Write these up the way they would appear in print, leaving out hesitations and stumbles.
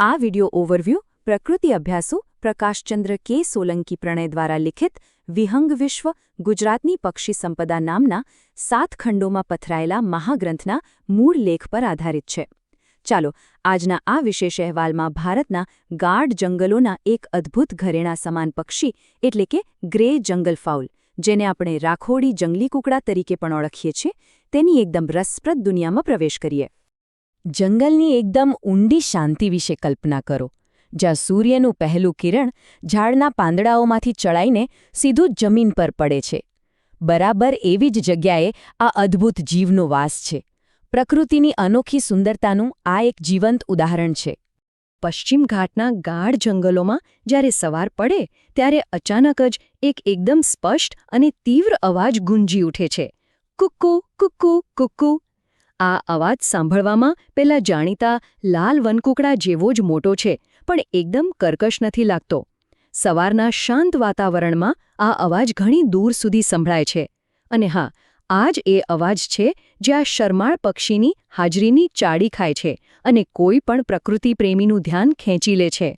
આ video overview પ્રકૃતિ અભ્યાસુ પ્રકાશચંદ્ર કે સોલંકી પ્રણય દ્વારા લિખિત વિહંગ વિશ્વ ગુજરાતની પક્ષી સંપદા નામના 7 ખંડોમાં પથરાયેલા મહાગ્રંથના મૂળ લેખ પર આધારિત છે. ચાલો આજના આ વિશેષ અહેવાલમાં ભારતના ગાઢ જંગલોના એક અદ્ભુત ઘરેણા સમાન પક્ષી એટલે કે ગ્રે જંગલ ફાઉલ, જેને આપણે રાખોડી જંગલી કુકડા તરીકે પણ ઓળખીએ છીએ, તેની એકદમ રસપ્રદ દુનિયામાં પ્રવેશ કરીએ. જંગલની એકદમ ઊંડી શાંતિ વિશે કલ્પના કરો, જ્યાં સૂર્યનું પહેલું કિરણ ઝાડના પાંદડાઓમાંથી ચડાઈને સીધું જમીન પર પડે છે. બરાબર એવી જ જગ્યાએ આ અદ્ભુત જીવનો વાસ છે. પ્રકૃતિની અનોખી સુંદરતાનું આ એક જીવંત ઉદાહરણ છે. પશ્ચિમ ઘાટના ગાઢ જંગલોમાં જ્યારે સવાર પડે ત્યારે અચાનક જ એક એકદમ સ્પષ્ટ અને તીવ્ર અવાજ ગુંજી ઉઠે છે, કુક્કુ કુક્કુ કુક્કુ. આ અવાજ સાંભળવામાં પેલા જાણીતા લાલ વનકુકડા જેવો જ મોટો છે, પણ એકદમ કર્કશ નથી લાગતો. સવારના શાંત વાતાવરણમાં આ અવાજ ઘણી દૂર સુધી સંભળાય છે. અને હા, આ જ એ અવાજ છે જે આ શરમાળ પક્ષીની હાજરીની ચાડી ખાય છે અને કોઈ પણ પ્રકૃતિ પ્રેમીનું ધ્યાન ખેંચી લે છે.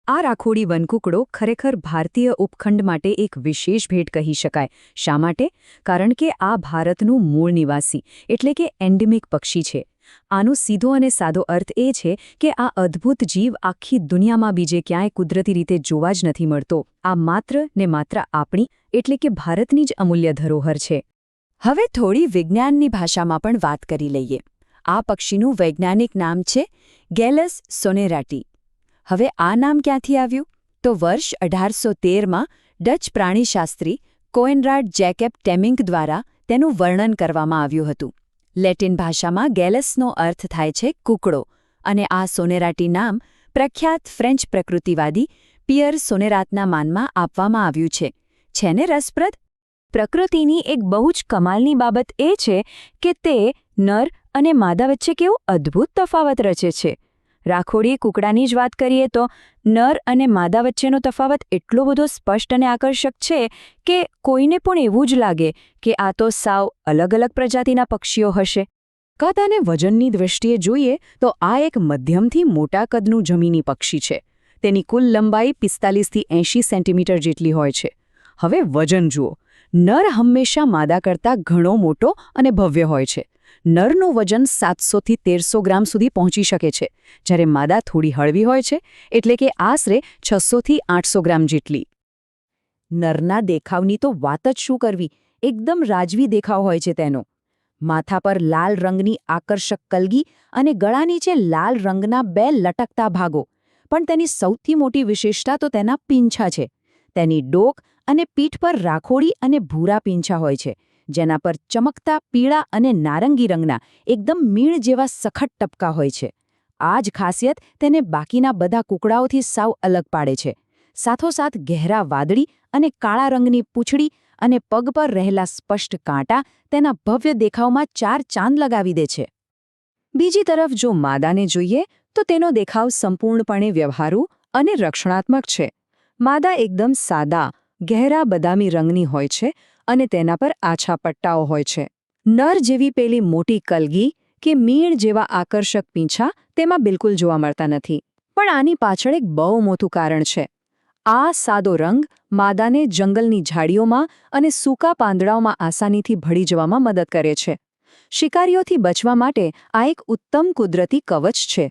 આ રાખોડી વનકુકડો ખરેખર ભારતીય ઉપખંડ માટે એક વિશેષ ભેટ કહી શકાય. શા માટે? કારણ કે આ ભારતનું મૂળ નિવાસી એટલે કે એન્ડેમિક પક્ષી છે. આનો સીધો અને સાદો અર્થ એ છે કે આ અદ્ભુત જીવ આખી દુનિયામાં બીજે ક્યાંય કુદરતી રીતે જોવા જ નથી મળતો. આ માત્ર ને માત્ર આપણી એટલે કે ભારતની જ અમૂલ્ય ધરોહર છે. હવે થોડી વિજ્ઞાનની ભાષામાં પણ વાત કરી લઈએ. આ પક્ષીનું વૈજ્ઞાનિક નામ છે ગેલસ સોનેરાટી. હવે આ નામ ક્યાંથી આવ્યું? તો વર્ષ 1813માં ડચ પ્રાણીશાસ્ત્રી કોએનરાડ જેકેબ ટેમિંગ દ્વારા તેનું વર્ણન કરવામાં આવ્યું હતું. લેટિન ભાષામાં ગેલસનો અર્થ થાય છે કૂકડો, અને આ સોનેરાટી નામ પ્રખ્યાત ફ્રેન્ચ પ્રકૃતિવાદી પિયર સોનેરાતના માનમાં આપવામાં આવ્યું છે. છે ને રસપ્રદ? પ્રકૃતિની એક બહુ જ કમાલની બાબત એ છે કે તે નર અને માદા વચ્ચે કેવો અદ્ભુત તફાવત રચે છે. રાખોડી કુકડાની જ વાત કરીએ તો નર અને માદા વચ્ચેનો તફાવત એટલો બધો સ્પષ્ટ અને આકર્ષક છે કે કોઈને પણ એવું જ લાગે કે આ તો સાવ અલગ અલગ પ્રજાતિના પક્ષીઓ હશે. કદ અને વજનની દૃષ્ટિએ જોઈએ તો આ એક મધ્યમથી મોટા કદનું જમીની પક્ષી છે. તેની કુલ લંબાઈ 45થી 80 સેન્ટીમીટર જેટલી હોય છે. હવે વજન જુઓ. નર હંમેશા માદા કરતાં ઘણો મોટો અને ભવ્ય હોય છે. નરનું વજન 700થી 1300 ગ્રામ સુધી પહોંચી શકે છે, જ્યારે માદા થોડી હળવી હોય છે, એટલે કે આશરે 600થી 800 ગ્રામ જેટલી. નરના દેખાવની તો વાત જ શું કરવી, એકદમ રાજવી દેખાવ હોય છે તેનો. માથા પર લાલ રંગની આકર્ષક કલગી અને ગળા નીચે લાલ રંગના 2 લટકતા ભાગો. પણ તેની સૌથી મોટી વિશેષતા તો તેના પીંછા છે. તેની ડોક અને પીઠ પર રાખોડી અને ભૂરા પીંછા હોય છે, જેના પર ચમકતા પીળા અને નારંગી રંગના એકદમ મીણ જેવા સખત ટપકા હોય છે. આ જ ખાસિયત તેને બાકીના બધા કુકડાઓથી સાવ અલગ પાડે છે. સાથોસાથ ગહેરા વાદળી અને કાળા રંગની પૂંછડી અને પગ પર રહેલા સ્પષ્ટ કાંટા તેના ભવ્ય દેખાવમાં 4 ચાંદ લગાવી દે છે. બીજી તરફ જો માદાને જોઈએ તો તેનો દેખાવ સંપૂર્ણપણે વ્યવહારુ અને રક્ષણાત્મક છે. માદા એકદમ સાદા, ગહેરા બદામી રંગની હોય છે અને તેના પર આછા પટ્ટાઓ હોય છે. નર જેવી પેલી મોટી કલગી કે મીણ જેવા આકર્ષક પીંછા તેમાં બિલકુલ જોવા મળતા નથી. પણ આની પાછળ એક બહુ મોટું કારણ છે. આ સાદો રંગ માદાને જંગલની ઝાડીઓમાં અને સૂકા પાંદડાઓમાં આસાનીથી ભળી જવામાં મદદ કરે છે. શિકારીઓથી બચવા માટે આ એક ઉત્તમ કુદરતી કવચ છે.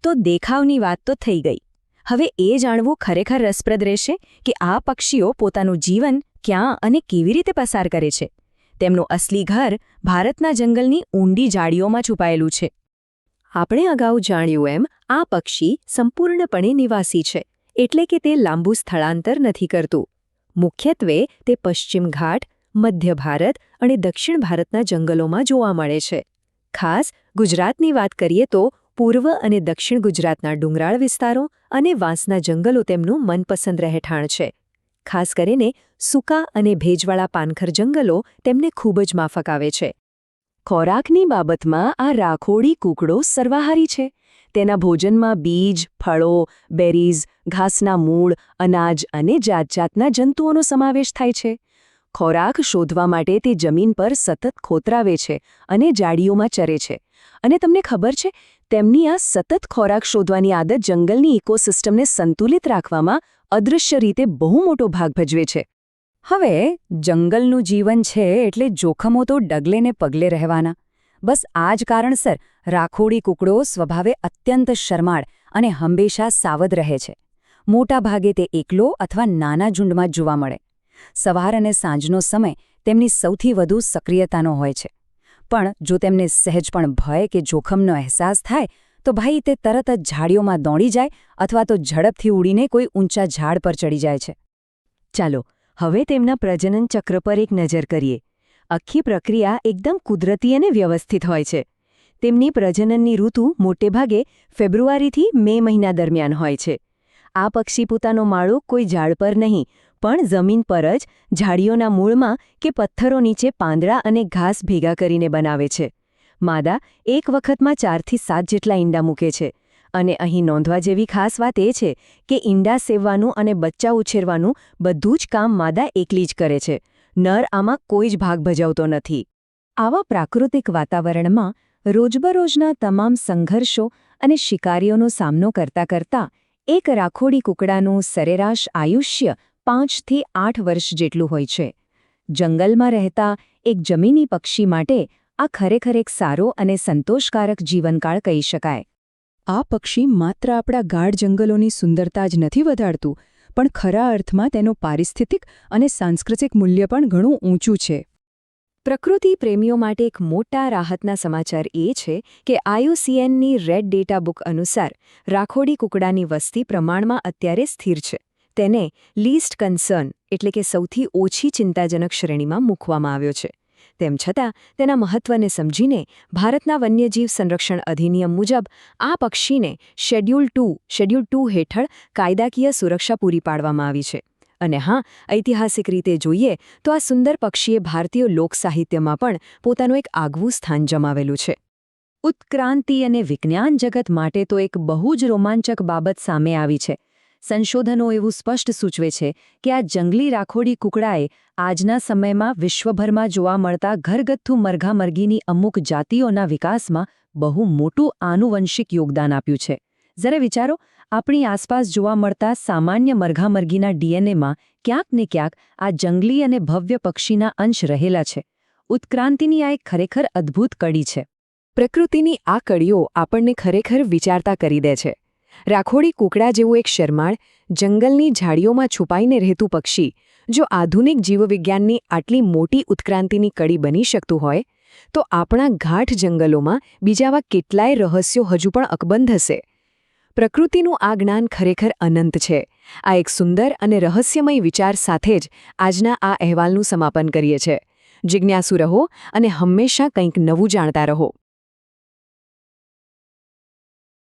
તો દેખાવની વાત તો થઈ ગઈ. હવે એ જાણવું ખરેખર રસપ્રદ રહેશે કે આ પક્ષીઓ પોતાનું જીવન ક્યાં અને કેવી રીતે પસાર કરે છે. તેમનું અસલી ઘર ભારતના જંગલની ઊંડી ઝાડીઓમાં છુપાયેલું છે. આપણે અગાઉ જાણ્યું એમ આ પક્ષી સંપૂર્ણપણે નિવાસી છે, એટલે કે તે લાંબુ સ્થળાંતર નથી કરતું. મુખ્યત્વે તે પશ્ચિમ ઘાટ, મધ્ય ભારત અને દક્ષિણ ભારતના જંગલોમાં જોવા મળે છે. ખાસ ગુજરાતની વાત કરીએ તો પૂર્વ અને દક્ષિણ ગુજરાતના ડુંગરાળ વિસ્તારો અને વાંસના જંગલો તેમનું મનપસંદ રહેઠાણ છે. ખાસ કરીને સૂકા અને ભેજવાળા પાનખર જંગલો તેમને ખૂબ જ માફક આવે છે. ખોરાકની બાબતમાં આ રાખોડી કૂકડો સર્વાહારી છે. તેના ભોજનમાં બીજ, ફળો, બેરીઝ, ઘાસના મૂળ, અનાજ અને જાતજાતના જંતુઓનો સમાવેશ થાય છે. ખોરાક શોધવા માટે તે જમીન પર સતત ખોતરાવે છે અને ઝાડીઓમાં ચરે છે. અને તમને ખબર છે, તેમની આ સતત ખોરાક શોધવાની આદત જંગલની ઇકોસિસ્ટમને સંતુલિત રાખવામાં અદૃશ્ય રીતે બહુ મોટો ભાગ ભજવે છે. હવે જંગલનું જીવન છે એટલે જોખમો તો ડગલે ને પગલે રહેવાના. બસ આ જ કારણસર રાખોડી કૂકડો સ્વભાવે અત્યંત શરમાળ અને હંમેશા સાવધ રહે છે. મોટાભાગે તે એકલો અથવા નાના ઝુંડમાં જ જોવા મળે. સવાર અને સાંજનો સમય તેમની સૌથી વધુ સક્રિયતાનો હોય છે. પણ જો તેમને સહેજ પણ ભય કે જોખમનો અહેસાસ થાય તો ભાઈ તે તરત જ ઝાડીઓમાં દોડી જાય અથવા તો ઝડપથી ઉડીને કોઈ ઊંચા ઝાડ પર ચડી જાય છે. ચાલો હવે તેમના પ્રજનન ચક્ર પર એક નજર કરીએ. આખી પ્રક્રિયા એકદમ કુદરતી અને વ્યવસ્થિત હોય છે. તેમની પ્રજનનની ઋતુ મોટેભાગે ફેબ્રુઆરીથી મે મહિના દરમિયાન હોય છે. આ પક્ષી પોતાનો માળો કોઈ ઝાડ પર નહીં, પણ જમીન પર જ ઝાડીઓના મૂળમાં કે પથ્થરો નીચે પાંદડા અને ઘાસ ભેગા કરીને બનાવે છે. માદા એક વખતમાં 4 થી 7 જેટલા ઈંડા મૂકે છે. અને અહીં નોંધવા જેવી ખાસ વાત એ છે કે ઈંડા સેવવાનું અને બચ્ચા ઉછેરવાનું બધું જ કામ માદા એકલી જ કરે છે. નર આમાં કોઈ જ ભાગ ભજવતો નથી. આવા પ્રાકૃતિક વાતાવરણમાં રોજબરોજના તમામ સંઘર્ષો અને શિકારીઓનો સામનો કરતા એક રાખોડી કૂકડાનું સરેરાશ આયુષ્ય 5 થી 8 વર્ષ જેટલું હોય છે. જંગલમાં રહેતા એક જમીની પક્ષી માટે આ ખરેખર એક સારો અને સંતોષકારક જીવનકાળ કહી શકાય. આ પક્ષી માત્ર આપણા ગાઢ જંગલોની સુંદરતા જ નથી વધારતું, પણ ખરા અર્થમાં તેનું પારિસ્થિતિક અને સાંસ્કૃતિક મૂલ્ય પણ ઘણું ઊંચું છે. પ્રકૃતિ પ્રેમીઓ માટે એક મોટા રાહતના સમાચાર એ છે કે IUCNની રેડ ડેટા બુક અનુસાર રાખોડી કૂકડાની વસ્તી પ્રમાણમાં અત્યારે સ્થિર છે. તેને લીસ્ટ કન્સર્ન એટલે કે સૌથી ઓછી ચિંતાજનક શ્રેણીમાં મૂકવામાં આવ્યો છે. તેમ છતાં તેના મહત્વને સમજીને ભારતના વન્યજીવ સંરક્ષણ અધિનિયમ મુજબ આ પક્ષીને શેડ્યુલ 2 હેઠળ કાયદાકીય સુરક્ષા પૂરી પાડવામાં આવી છે. અને હા, ઐતિહાસિક રીતે જોઈએ તો આ સુંદર પક્ષીએ ભારતીય લોકસાહિત્યમાં પણ પોતાનું એક આગવું સ્થાન જમાવેલું છે. ઉત્ક્રાંતિ અને વિજ્ઞાન જગત માટે તો એક બહુ જ રોમાંચક બાબત સામે આવી છે. સંશોધનો એવું સ્પષ્ટ સૂચવે છે કે આ જંગલી રાખોડી કૂકડાએ આજના સમયમાં વિશ્વભરમાં જોવા મળતા ઘરગથ્થુ મરઘામરઘીની અમુક જાતિઓના વિકાસમાં બહુ મોટું આનુવંશિક યોગદાન આપ્યું છે. જરા વિચારો, આપણી આસપાસ જોવા મળતા સામાન્ય મરઘામરઘીના DNAમાં ક્યાંક ને ક્યાંક આ જંગલી અને ભવ્ય પક્ષીના અંશ રહેલા છે. ઉત્ક્રાંતિની આ એક ખરેખર અદ્ભુત કડી છે. પ્રકૃતિની આ કડીઓ આપણને ખરેખર વિચારતા કરી દે છે. રાખોડી કૂકડા જેવું એક શરમાળ, જંગલની ઝાડીઓમાં છુપાઈને રહેતું પક્ષી જો આધુનિક જીવવિજ્ઞાનની આટલી મોટી ઉત્ક્રાંતિની કડી બની શકતું હોય, તો આપણા ગાઢ જંગલોમાં બીજાવા કેટલાય રહસ્યો હજુ પણ અકબંધ હશે. પ્રકૃતિનું આ જ્ઞાન ખરેખર અનંત છે. આ એક સુંદર અને રહસ્યમય વિચાર સાથે જ આજના આ અહેવાલનું સમાપન કરીએ છીએ. જિજ્ઞાસુ રહો અને હંમેશા કંઈક નવું જાણતા રહો.